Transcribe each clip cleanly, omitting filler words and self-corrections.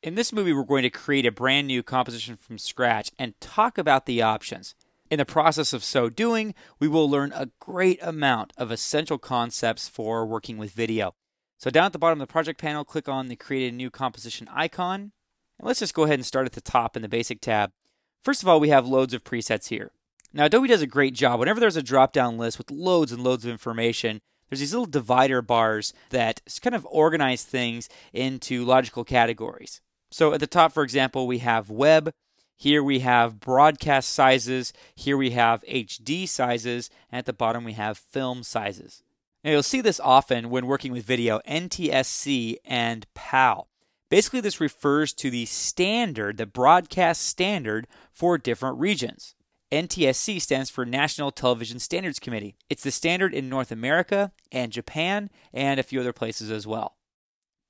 In this movie, we're going to create a brand new composition from scratch and talk about the options. In the process of so doing, we will learn a great amount of essential concepts for working with video. So down at the bottom of the project panel, click on the Create a New Composition icon. And let's just go ahead and start at the top in the Basic tab. First of all, we have loads of presets here. Now, Adobe does a great job. Whenever there's a drop-down list with loads and loads of information, there's these little divider bars that kind of organize things into logical categories. So at the top, for example, we have web. Here we have broadcast sizes. Here we have HD sizes. And at the bottom, we have film sizes. Now, you'll see this often when working with video, NTSC and PAL. Basically, this refers to the standard, the broadcast standard for different regions. NTSC stands for National Television Standards Committee. It's the standard in North America and Japan and a few other places as well.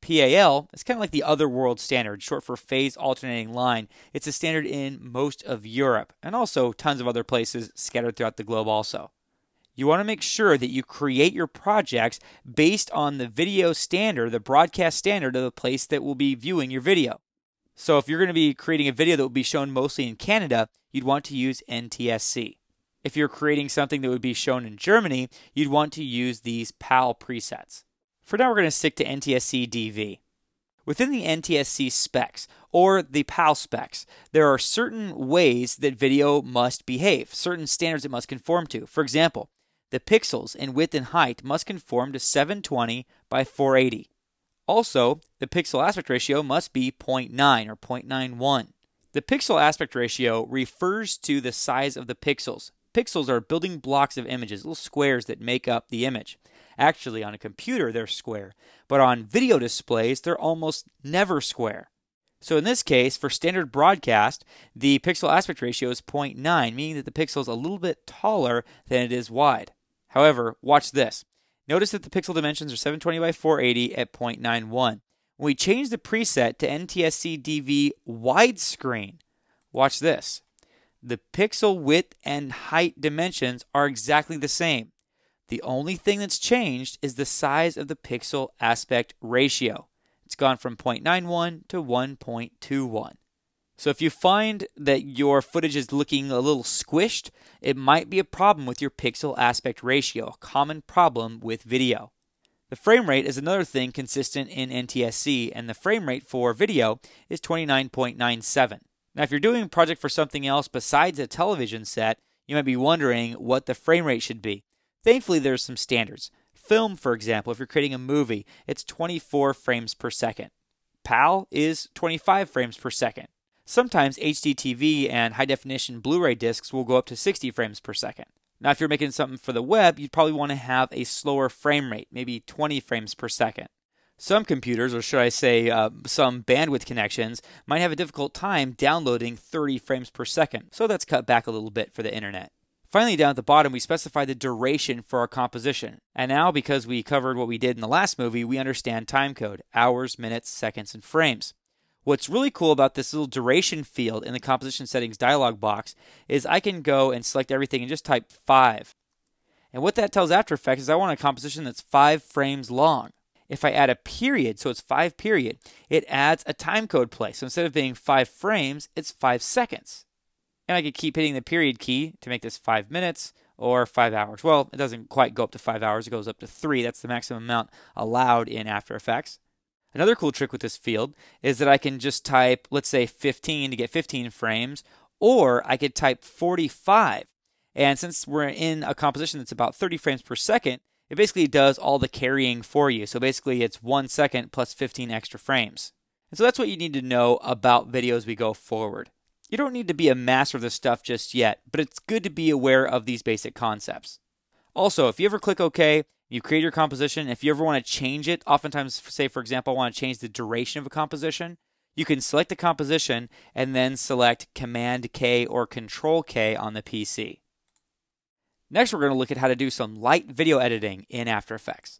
PAL is kind of like the other world standard, short for phase alternating line. It's a standard in most of Europe and also tons of other places scattered throughout the globe also. You want to make sure that you create your projects based on the video standard, the broadcast standard of the place that will be viewing your video. So if you're going to be creating a video that will be shown mostly in Canada, you'd want to use NTSC. If you're creating something that would be shown in Germany, you'd want to use these PAL presets. For now, we're going to stick to NTSC DV. Within the NTSC specs, or the PAL specs, there are certain ways that video must behave, certain standards it must conform to. For example, the pixels in width and height must conform to 720 by 480. Also, the pixel aspect ratio must be 0.9 or 0.91. The pixel aspect ratio refers to the size of the pixels. Pixels are building blocks of images, little squares that make up the image. Actually, on a computer, they're square, but on video displays, they're almost never square. So in this case, for standard broadcast, the pixel aspect ratio is 0.9, meaning that the pixel is a little bit taller than it is wide. However, watch this. Notice that the pixel dimensions are 720 by 480 at 0.91. When we change the preset to NTSC DV widescreen, watch this. The pixel width and height dimensions are exactly the same. The only thing that's changed is the size of the pixel aspect ratio. It's gone from 0.91 to 1.21. So if you find that your footage is looking a little squished, it might be a problem with your pixel aspect ratio, a common problem with video. The frame rate is another thing consistent in NTSC, and the frame rate for video is 29.97. Now, if you're doing a project for something else besides a television set, you might be wondering what the frame rate should be. Thankfully, there's some standards. Film, for example, if you're creating a movie, it's 24 frames per second. PAL is 25 frames per second. Sometimes HDTV and high-definition Blu-ray discs will go up to 60 frames per second. Now, if you're making something for the web, you'd probably want to have a slower frame rate, maybe 20 frames per second. Some computers, or should I say some bandwidth connections, might have a difficult time downloading 30 frames per second, so that's cut back a little bit for the internet. Finally, down at the bottom, we specify the duration for our composition. And now, because we covered what we did in the last movie, we understand timecode, hours, minutes, seconds, and frames. What's really cool about this little duration field in the composition settings dialog box is I can go and select everything and just type 5. And what that tells After Effects is I want a composition that's 5 frames long. If I add a period, so it's 5 period, it adds a timecode place. So instead of being 5 frames, it's 5 seconds. And I could keep hitting the period key to make this 5 minutes or 5 hours. Well, it doesn't quite go up to 5 hours. It goes up to 3. That's the maximum amount allowed in After Effects. Another cool trick with this field is that I can just type, let's say 15 to get 15 frames, or I could type 45. And since we're in a composition that's about 30 frames per second, it basically does all the carrying for you. So basically it's 1 second plus 15 extra frames. And so that's what you need to know about video as we go forward. You don't need to be a master of this stuff just yet, but it's good to be aware of these basic concepts. Also, if you ever click OK, you create your composition. If you ever want to change it, oftentimes, say for example, I want to change the duration of a composition, you can select the composition and then select Command K or Control K on the PC. Next, we're going to look at how to do some light video editing in After Effects.